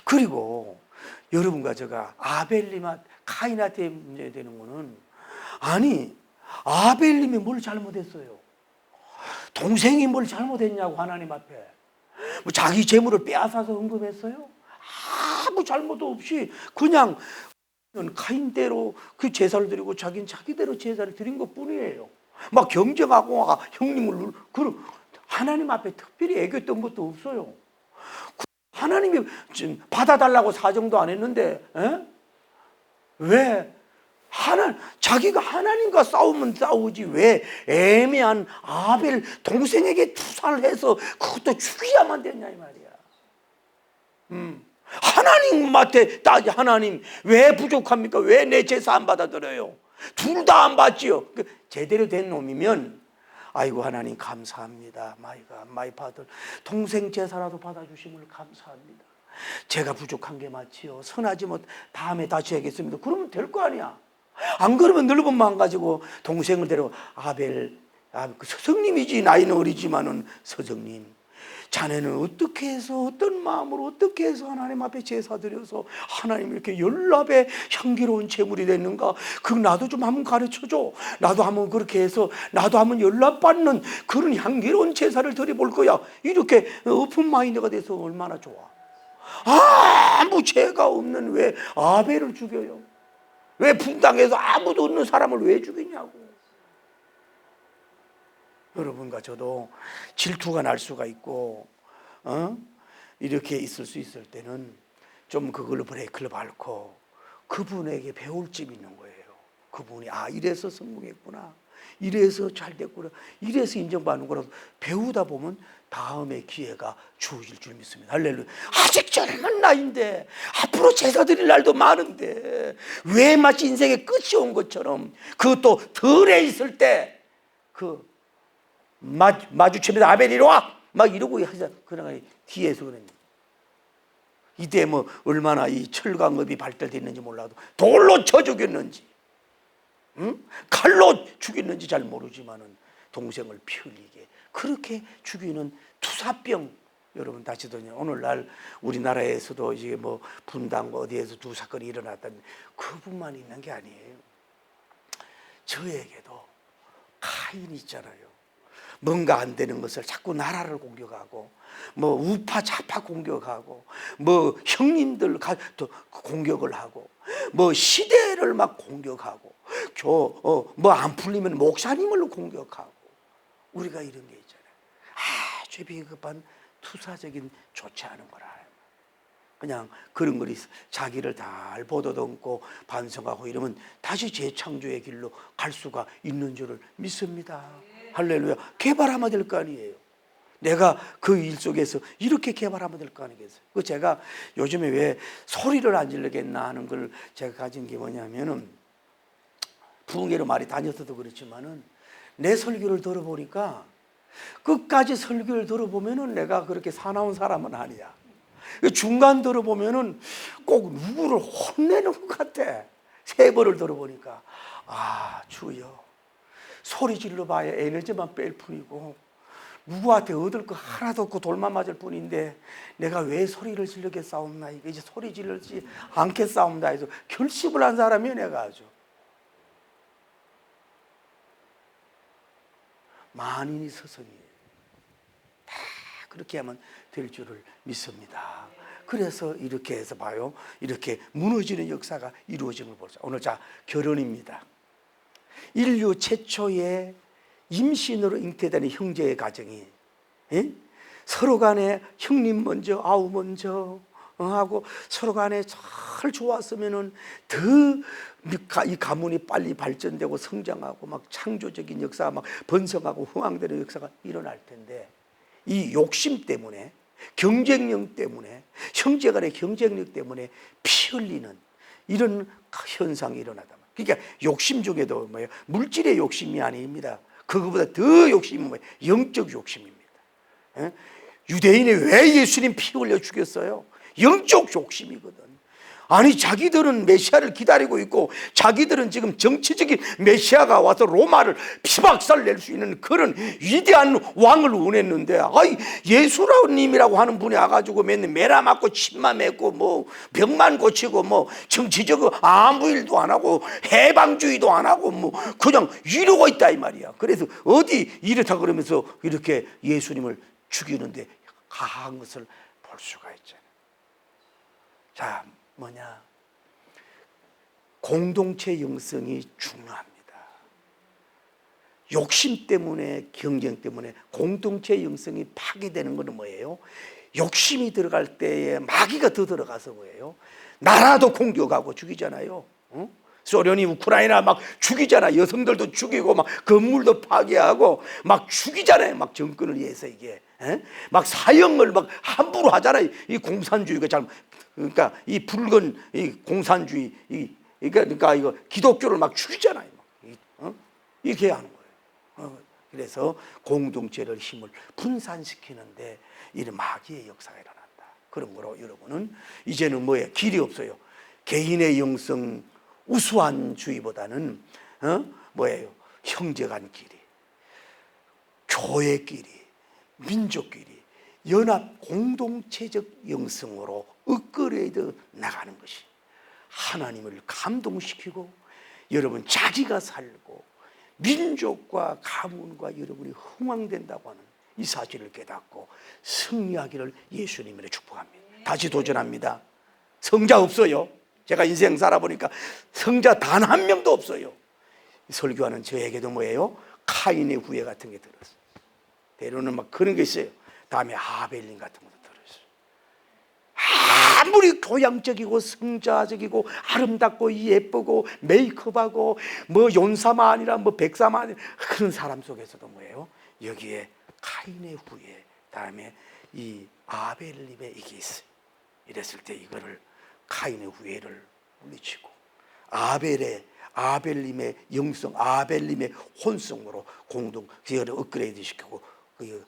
그리고 여러분과 제가 아벨님한테, 카인한테 문제되는 거는, 아니 아벨님이 뭘 잘못했어요? 동생이 뭘 잘못했냐고 하나님 앞에. 뭐 자기 재물을 빼앗아서 헌금했어요? 아무 잘못도 없이 그냥 카인대로 그 제사를 드리고 자기는 자기대로 제사를 드린 것 뿐이에요. 막 경쟁하고 형님을 하나님 앞에 특별히 애교했던 것도 없어요. 하나님이 받아달라고 사정도 안 했는데 왜? 자기가 하나님과 싸우면 싸우지 왜 애매한 아벨 동생에게 투사를 해서 그것도 죽여야만 되냐 이 말이야. 하나님한테 하나님 왜 부족합니까? 왜 내 제사 안 받아들여요? 둘 다 안 받지요. 제대로 된 놈이면 아이고 하나님 감사합니다. 마이 파들 동생 제사라도 받아주심을 감사합니다. 제가 부족한 게 맞지요. 선하지 못 다음에 다시 하겠습니다. 그러면 될 거 아니야. 안 그러면 늙은 마음 가지고 동생을 데리고 서정님이지, 나이는 어리지만은 서정님, 자네는 어떻게 해서 어떤 마음으로 어떻게 해서 하나님 앞에 제사 드려서 하나님 이렇게 연합의 향기로운 제물이 됐는가? 그 나도 좀 한번 가르쳐줘. 나도 한번 그렇게 해서 나도 한번 연합받는 그런 향기로운 제사를 드려볼 거야. 이렇게 오픈 마인드가 돼서 얼마나 좋아. 아무 죄가 없는 왜 아벨을 죽여요? 왜 분당에서 아무도 없는 사람을 왜 죽이냐고. 여러분과 저도 질투가 날 수가 있고 이렇게 있을 수 있을 때는 좀 그걸로 브레이크를 밟고 그분에게 배울 점이 있는 거예요. 그분이 이래서 성공했구나, 이래서 잘 됐구나, 이래서 인정받는구나 배우다 보면 다음에 기회가 주어질 줄 믿습니다. 할렐루야. 아직 젊은 나이인데 앞으로 제사 드릴 날도 많은데 왜 마치 인생의 끝이 온 것처럼, 그것도 덜에 있을 때 마주치면서 아벨 이리 와! 막 이러고 하자. 그러나 뒤에서 그러니 이때 뭐 얼마나 이 철강업이 발달됐는지 몰라도 돌로 쳐 죽였는지 칼로 죽였는지 잘 모르지만은 동생을 피 흘리게 그렇게 죽이는 투사병, 여러분 다시 들으냐. 오늘날 우리나라에서도 이제 뭐 분당 어디에서 두 사건이 일어났다는 그분만 있는 게 아니에요. 저에게도 카인이 있잖아요. 뭔가 안 되는 것을 자꾸 나라를 공격하고 뭐 우파 좌파 공격하고 뭐 형님들 공격을 하고 뭐 시대를 막 공격하고 뭐 안 풀리면 목사님을 공격하고 우리가 이런 게 있잖아요. 아주 비겁한 투사적인 좋지 않은 거라. 그냥 그런 거리 자기를 잘 보도듬고 반성하고 이러면 다시 재창조의 길로 갈 수가 있는 줄을 믿습니다. 할렐루야. 개발하면 될 거 아니에요. 내가 그 일 속에서 이렇게 개발하면 될 거 아니겠어요. 그 제가 요즘에 왜 소리를 안 지르겠나 하는 걸 제가 가진 게 뭐냐면은, 부흥회로 많이 다녔어도 그렇지만은 내 설교를 들어보니까 끝까지 설교를 들어보면은 내가 그렇게 사나운 사람은 아니야. 중간 들어보면은 꼭 누구를 혼내는 것 같아. 세 번을 들어보니까, 아, 주여, 소리 질러봐야 에너지만 뺄 뿐이고 누구한테 얻을 거 하나도 없고 돌만 맞을 뿐인데 내가 왜 소리를 지르겠사옵나이까. 이제 소리 지르지 않겠사옵나 해서 결심을 한 사람이야. 내가 아주 만인이 서성이에요. 다 그렇게 하면 될 줄을 믿습니다. 그래서 이렇게 해서 봐요. 이렇게 무너지는 역사가 이루어짐을 보죠. 오늘 자, 결혼입니다. 인류 최초의 임신으로 잉태되는 형제의 가정이, 서로 간에 형님 먼저 아우 먼저 하고 서로 간에 잘 좋았으면은 더 이 가문이 빨리 발전되고 성장하고 막 창조적인 역사가 막 번성하고 흥황되는 역사가 일어날 텐데, 이 욕심 때문에, 경쟁력 때문에, 형제 간의 경쟁력 때문에 피 흘리는 이런 현상이 일어나다. 그러니까 욕심 중에도 뭐예요? 물질의 욕심이 아닙니다. 그거보다 더 욕심이 뭐예요? 영적 욕심입니다. 유대인이 왜 예수님 피 흘려 죽였어요? 영적 욕심이거든. 아니, 자기들은 메시아를 기다리고 있고 자기들은 지금 정치적인 메시아가 와서 로마를 피박살 낼 수 있는 그런 위대한 왕을 원했는데, 아이, 예수님이라고 하는 분이 와가지고 맨날 메라 맞고 침만 맺고 뭐 병만 고치고 뭐 정치적으로 아무 일도 안 하고 해방주의도 안 하고 뭐 그냥 이러고 있다 이 말이야. 그래서 어디 이렇다 그러면서 이렇게 예수님을 죽이는데 가한 것을 볼 수가 있잖아요. 자, 뭐냐? 공동체 영성이 중요합니다. 욕심 때문에, 경쟁 때문에 공동체 영성이 파괴되는 것은 뭐예요? 욕심이 들어갈 때에 마귀가 더 들어가서 뭐예요? 나라도 공격하고 죽이잖아요. 소련이 우크라이나 막 죽이잖아. 여성들도 죽이고 막 건물도 파괴하고 막 죽이잖아요. 막 정권을 위해서 이게 막 사형을 막 함부로 하잖아요. 이 공산주의가 잘, 그러니까 이 붉은 이 공산주의, 그러니까 이거 기독교를 막 죽이잖아요. 이렇게 하는 거예요. 그래서 공동체를 힘을 분산시키는데 이런 마귀의 역사가 일어난다. 그런 거로 여러분은 이제는 뭐예요? 길이 없어요. 개인의 영성 우수한 주의보다는 뭐예요? 형제간 길이, 교회끼리, 민족끼리 연합 공동체적 영성으로 이끌어야 나가는 것이 하나님을 감동시키고 여러분 자기가 살고 민족과 가문과 여러분이 흥왕된다고 하는 이 사실을 깨닫고 승리하기를 예수님으로 축복합니다. 다시 도전합니다. 성자 없어요. 제가 인생 살아보니까 성자 단 한 명도 없어요. 설교하는 저에게도 뭐예요? 카인의 후예 같은 게 들었어요. 때로는 막 그런 게 있어요. 다음에 아벨린 같은 것도 들었어요. 아무리 교양적이고 성자적이고 아름답고 예쁘고 메이크업하고 뭐 연사마 아니라 뭐 백사마 아니라 그런 사람 속에서도 뭐예요? 여기에 카인의 후예, 다음에 이 아벨림의 이게 있어요. 이랬을 때 이거를 카인의 후예를 물리치고 아벨림의 영성, 아벨림의 혼성으로 공동 그거를 업그레이드 시키고 그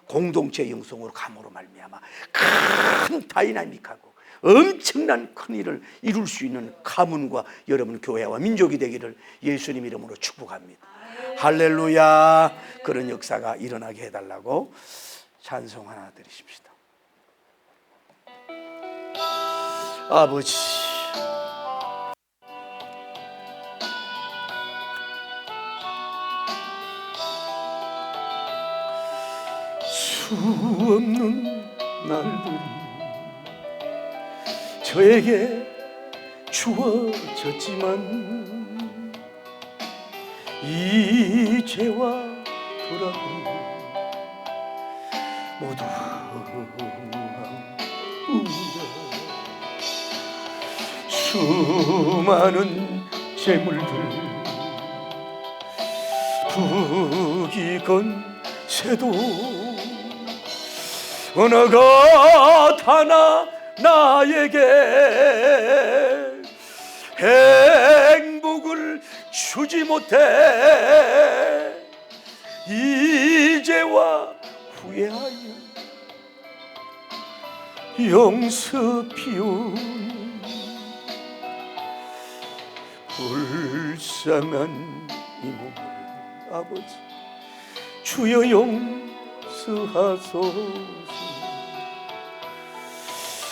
공동체 영성으로 감으로 말미암아 큰 다이나믹하고 엄청난 큰 일을 이룰 수 있는 가문과 여러분 교회와 민족이 되기를 예수님 이름으로 축복합니다. 할렐루야. 그런 역사가 일어나게 해달라고 찬송 하나 드리십시다. 아버지, 수 없는 날들이 저에게 주어졌지만 이제와 돌아보니 모두 수많은 재물들 북이 건 새도 어느 것 하나 나에게 행복을 주지 못해 이제와 후회하여 영습이오니 불쌍한 이 몸을 아버지 주여 용서하소서.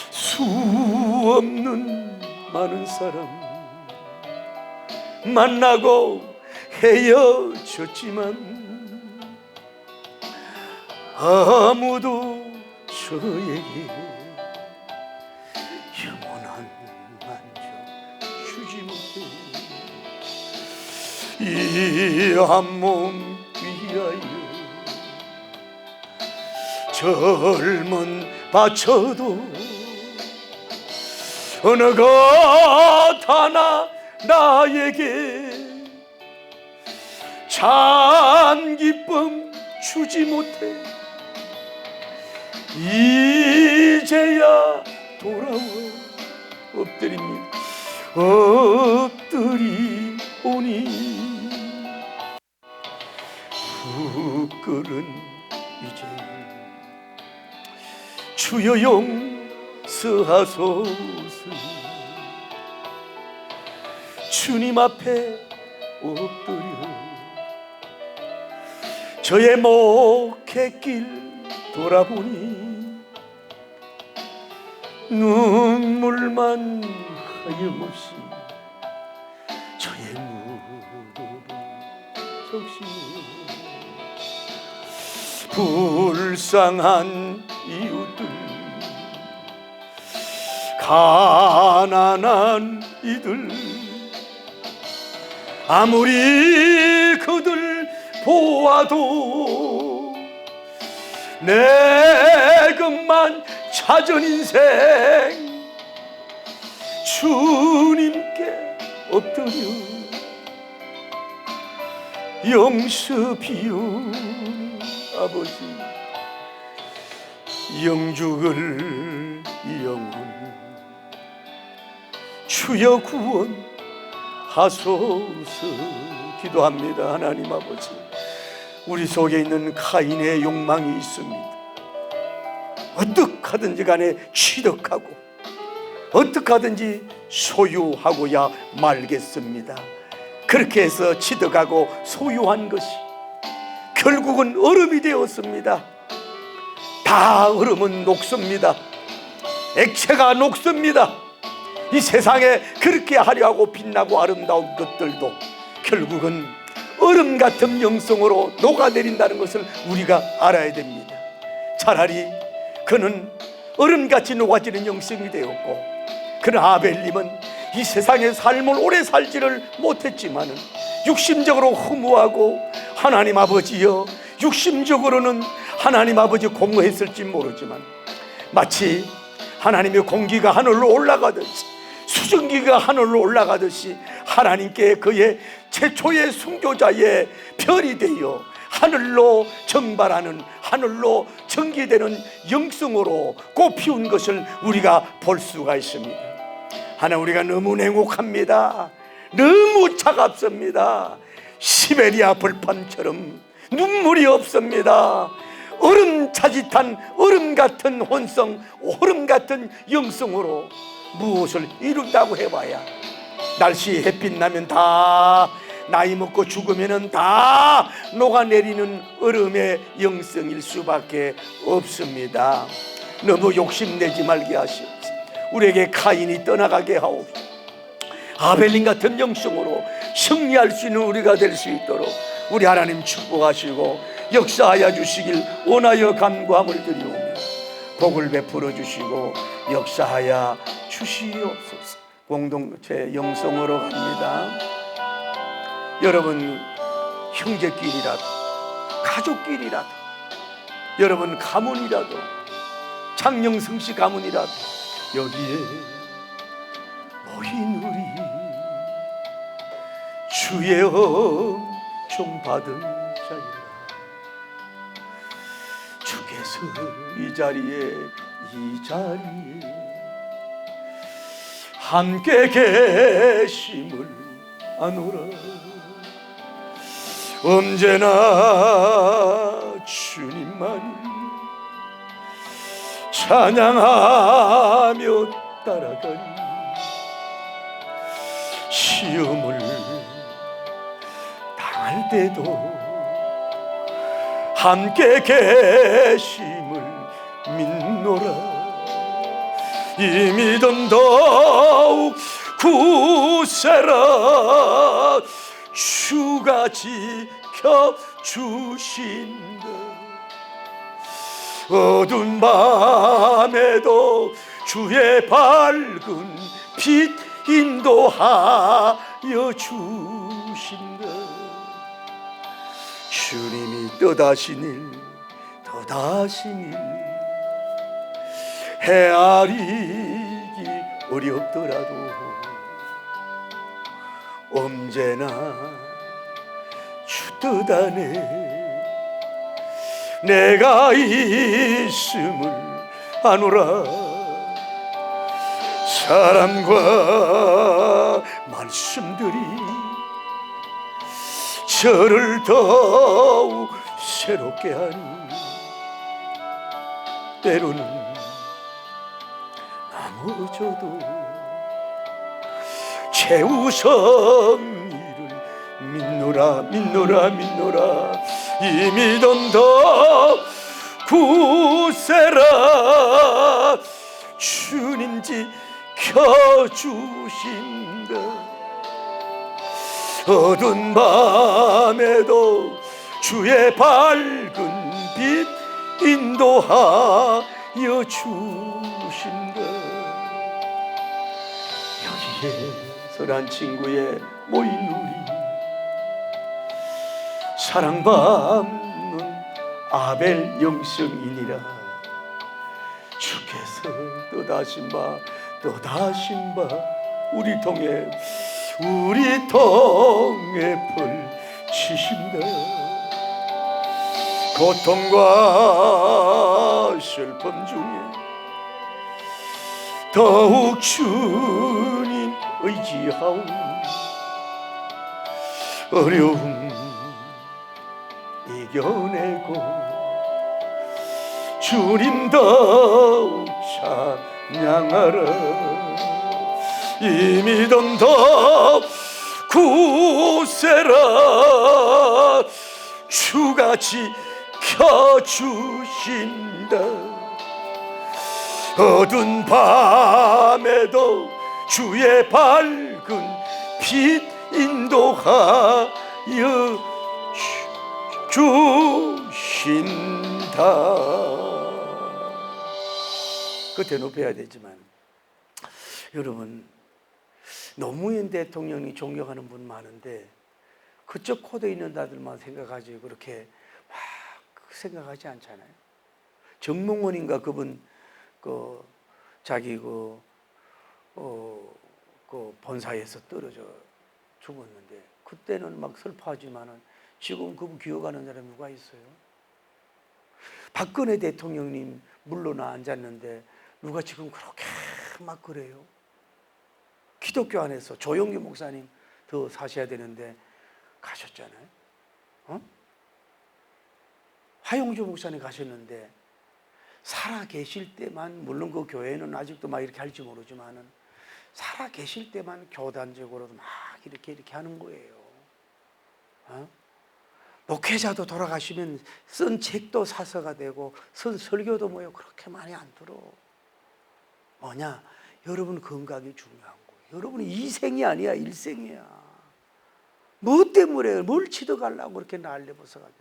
수 없는 많은 사람 만나고 헤어졌지만 아무도 저에게 영원한 만족 주지 못해 이 한 몸 위하여 젊은 바쳐도 어느 것 하나 나에게 참 기쁨 주지 못해 이제야 돌아와 엎드립니다. 엎드리오니 부끄른 이제 주여 용서하소서. 주님 앞에 엎드려 저의 목회길 돌아보니 눈물만 하염없이 저의 무릎을 적시네. 불쌍한 이웃들 가난한 이들 아무리 그들 보아도 내 것만 찾은 인생 주님께 엎드려 영습이요 아버지 영죽을 영혼 주여 구원하소서. 기도합니다. 하나님 아버지 우리 속에 있는 카인의 욕망이 있습니다. 어떻게하든지 간에 취득하고 어떻게하든지 소유하고야 말겠습니다. 그렇게 해서 취득하고 소유한 것이 결국은 얼음이 되었습니다. 다 얼음은 녹습니다. 액체가 녹습니다. 이 세상에 그렇게 화려하고 빛나고 아름다운 것들도 결국은 얼음 같은 영성으로 녹아내린다는 것을 우리가 알아야 됩니다. 차라리 그는 얼음같이 녹아지는 영성이 되었고 그러나 아벨님은 이 세상의 삶을 오래 살지를 못했지만 육심적으로 허무하고 하나님 아버지여 육심적으로는 하나님 아버지 공허했을지 모르지만 마치 하나님의 공기가 하늘로 올라가듯이 수증기가 하늘로 올라가듯이 하나님께 그의 최초의 순교자의 별이 되어 하늘로 정발하는 하늘로 전기되는 영성으로 꽃피운 것을 우리가 볼 수가 있습니다. 하나님 우리가 너무 행복합니다. 너무 차갑습니다. 시베리아 벌판처럼 눈물이 없습니다. 얼음 차짓한 얼음 같은 혼성 얼음 같은 영성으로 무엇을 이룬다고 해봐야 날씨 햇빛 나면 다 나이 먹고 죽으면 다 녹아내리는 얼음의 영성일 수밖에 없습니다. 너무 욕심내지 말게 하시옵소서. 우리에게 카인이 떠나가게 하옵소서. 아벨린 같은 영성으로 승리할 수 있는 우리가 될 수 있도록 우리 하나님 축복하시고 역사하여 주시길 원하여 간구함을 드리오며 복을 베풀어 주시고 역사하여 주시옵소서. 공동체 영성으로 갑니다. 여러분 형제끼리라도 가족끼리라도 여러분 가문이라도, 장영승 씨 가문이라도 여기에 모인 우리 주의 은총 받은 자이라. 주께서 이 자리에 함께 계심을 아노라. 언제나 주님만 찬양하며 따라가니 시험을 당할 때도 함께 계심을 믿노라. 이 믿음 더욱 굳세라. 주가 지켜주신다. 어두운 밤에도 주의 밝은 빛 인도하여 주신다. 주님이 떠다신 일 헤아리기 어렵더라도 언제나 주 뜻 안에 내가 있음을 아노라. 사랑과 말씀들이 저를 더욱 새롭게 하니 때로는 넘어져도 최우선 일을 믿노라. 이 믿음 더 굳세라. 주님 지켜주신다. 어두운 밤에도 주의 밝은 빛 인도하여 주신다. 여기에 선한 친구에 모인 우리 사랑받는 아벨 영성이니라. 주께서 또다신 바 우리 통해 펼치신다. 고통과 슬픔 중에 더욱 주님 의지하오. 어려움 이겨내고 주님 더욱 찬양하라. 이 믿음 더 굳세라. 주가 지켜주신다. 어두운 밤에도 주의 밝은 빛 인도하여 주신다. 끝에 높여야 되지만 여러분, 노무현 대통령이 존경하는 분 많은데 그쪽 코드에 있는 자들만 생각하지 그렇게 막 생각하지 않잖아요. 정몽원인가 그분 자기 본사에서 떨어져 죽었는데 그때는 막 슬퍼하지만은 지금 그분 기억하는 사람이 누가 있어요? 박근혜 대통령님 물러나 앉았는데 누가 지금 그렇게 막 그래요? 기독교 안에서 조영기 목사님 더 사셔야 되는데 가셨잖아요. 하용주 목사님 가셨는데 살아 계실 때만, 물론 그 교회는 아직도 막 이렇게 할지 모르지만은 살아 계실 때만 교단적으로도 막 이렇게 하는 거예요. 목회자도 돌아가시면 쓴 책도 사서가 되고 쓴 설교도 그렇게 많이 안 들어. 뭐냐? 여러분 건강이 중요한 거예요. 여러분은 이생이 아니야, 일생이야. 뭐 때문에 뭘 치러가려고 그렇게 난리 벗어가냐.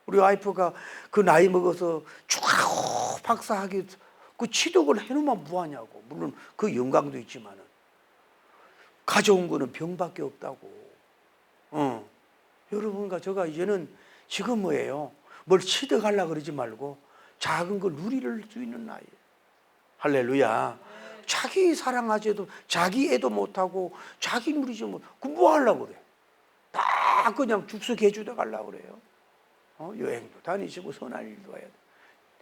우리 와이프가 그 나이 먹어서 쭉 박사학위 그 취득을 해놓으면 뭐하냐고. 물론 그 영광도 있지만은 가져온 거는 병밖에 없다고. 여러분과 제가 이제는 지금 뭐예요? 뭘 취득하려고 그러지 말고 작은 걸 누릴 수 있는 나이. 할렐루야. 자기 사랑하지도 자기 애도 못하고 자기 누리지 못. 그 뭐 하려고 그래? 다 그냥 죽석해 주다 가려고 그래요. 여행도 다니시고 선한 일도 해야 돼.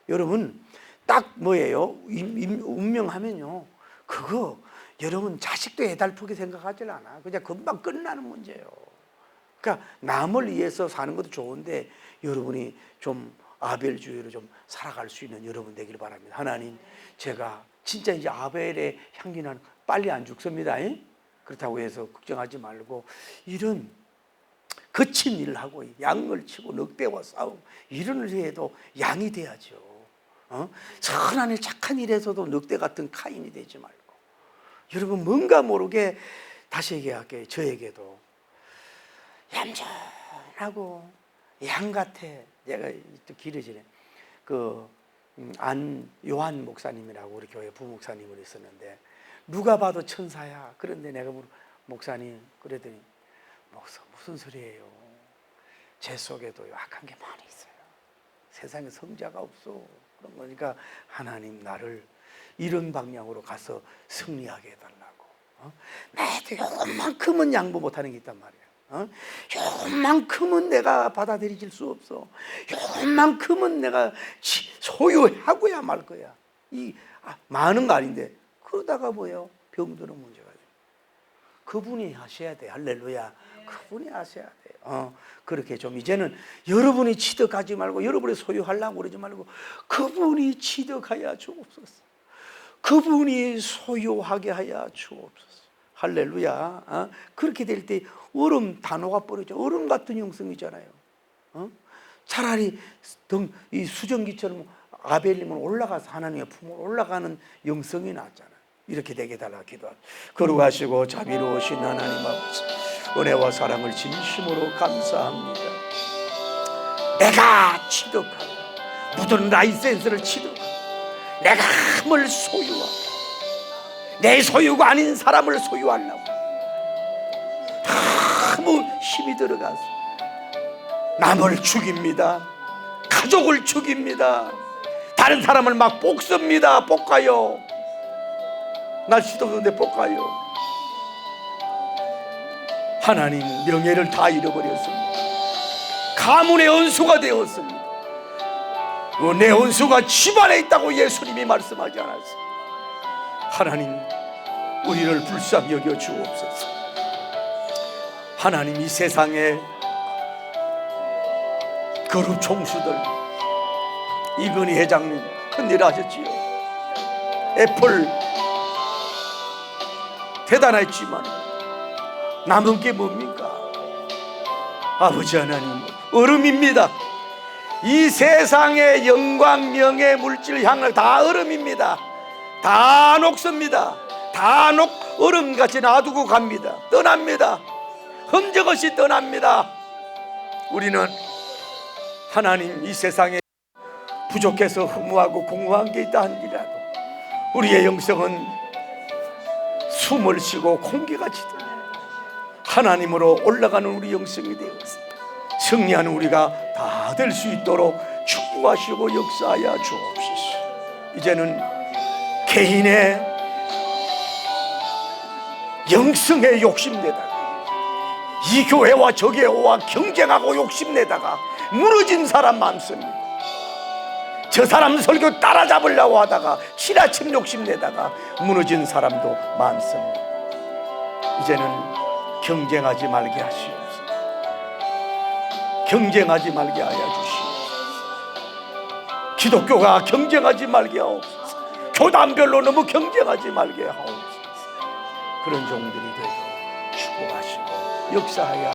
여러분 딱 뭐예요? 운명하면요. 그거 여러분 자식도 애달프게 생각하질 않아. 그냥 금방 끝나는 문제예요. 그러니까 남을 위해서 사는 것도 좋은데 여러분이 좀 아벨주의로 좀 살아갈 수 있는 여러분 되길 바랍니다. 하나님, 제가 진짜 이제 아벨의 향기는 빨리 안 죽습니다. 그렇다고 해서 걱정하지 말고 이런 거친 일을 하고 양을 치고 늑대와 싸우고 이런 일 해도 양이 돼야죠. 선한 일 착한 일에서도 늑대 같은 카인이 되지 말고 여러분 뭔가 모르게 다시 얘기할게요. 저에게도 얌전하고 양 같아. 내가 또 길어지네. 요한 목사님이라고 우리 교회 부목사님을 있었는데 누가 봐도 천사야. 그런데 내가 목사님 그러더니 목사 무슨 소리예요? 제 속에도 악한 게 많이 있어요. 세상에 성자가 없어. 그런 거니까 하나님 나를 이런 방향으로 가서 승리하게 해달라고. 나한테 요만큼은 양보 못하는 게 있단 말이에요. 요만큼은 내가 받아들일 수 없어. 요만큼은 내가 소유하고야 말 거야. 많은 거 아닌데 그러다가 뭐예요? 병드는 문제가 돼요. 그분이 하셔야 돼. 할렐루야. 그분이 하셔야 돼요. 그렇게 좀 이제는 여러분이 취득하지 말고 여러분이 소유하려고 그러지 말고 그분이 취득하여 주옵소서. 그분이 소유하게 하여 주옵소서. 할렐루야. 그렇게 될 때 얼음 단호가 버리죠. 얼음 같은 형성이잖아요. 차라리 이 수정기처럼 아벨님은 올라가서 하나님의 품으로 올라가는 영성이 낫잖아요. 이렇게 되게 달라 기도합니다. 거룩하시고 자비로우신 하나님 아버지, 은혜와 사랑을 진심으로 감사합니다. 내가 취득하고 묻은 라이센스를 취득하고 내가 뭘 소유하고 내 소유가 아닌 사람을 소유하려고 너무 힘이 들어가서 남을 죽입니다. 가족을 죽입니다. 다른 사람을 막 볶습니다. 볶아요. 날씨도 더운데 볶아요. 하나님 명예를 다 잃어버렸습니다. 가문의 원수가 되었습니다. 내 원수가 집안에 있다고 예수님이 말씀하지 않았습니다. 하나님 우리를 불쌍히 여겨 주옵소서. 하나님 이 세상에 그룹 총수들 이건희 회장님 큰일 하셨지요. 애플 대단했지만 남은 게 뭡니까? 아버지 하나님 얼음입니다. 이 세상의 영광 명예 물질 향락 다 얼음입니다. 다 녹습니다. 다 얼음같이 놔두고 갑니다. 떠납니다. 흔적 없이 떠납니다. 우리는 하나님 이 세상에 부족해서 허무하고 공허한 게 있다 한지라도 우리의 영성은 숨을 쉬고 공기같이 들려 하나님으로 올라가는 우리 영성이 되어서 승리하는 우리가 다 될 수 있도록 축복하시고 역사하여 주옵소서. 이제는 개인의 영성에 욕심내다가 이 교회와 저 교회와 경쟁하고 욕심내다가 무너진 사람 많습니다. 저 사람 설교 따라잡으려고 하다가 지나침 욕심내다가 무너진 사람도 많습니다. 이제는 경쟁하지 말게 하시옵소서. 경쟁하지 말게 하여 주시옵소서. 기독교가 경쟁하지 말게 하옵소서. 교단별로 너무 경쟁하지 말게 하옵소서. 그런 종들이 되도록 축복하시고 역사하여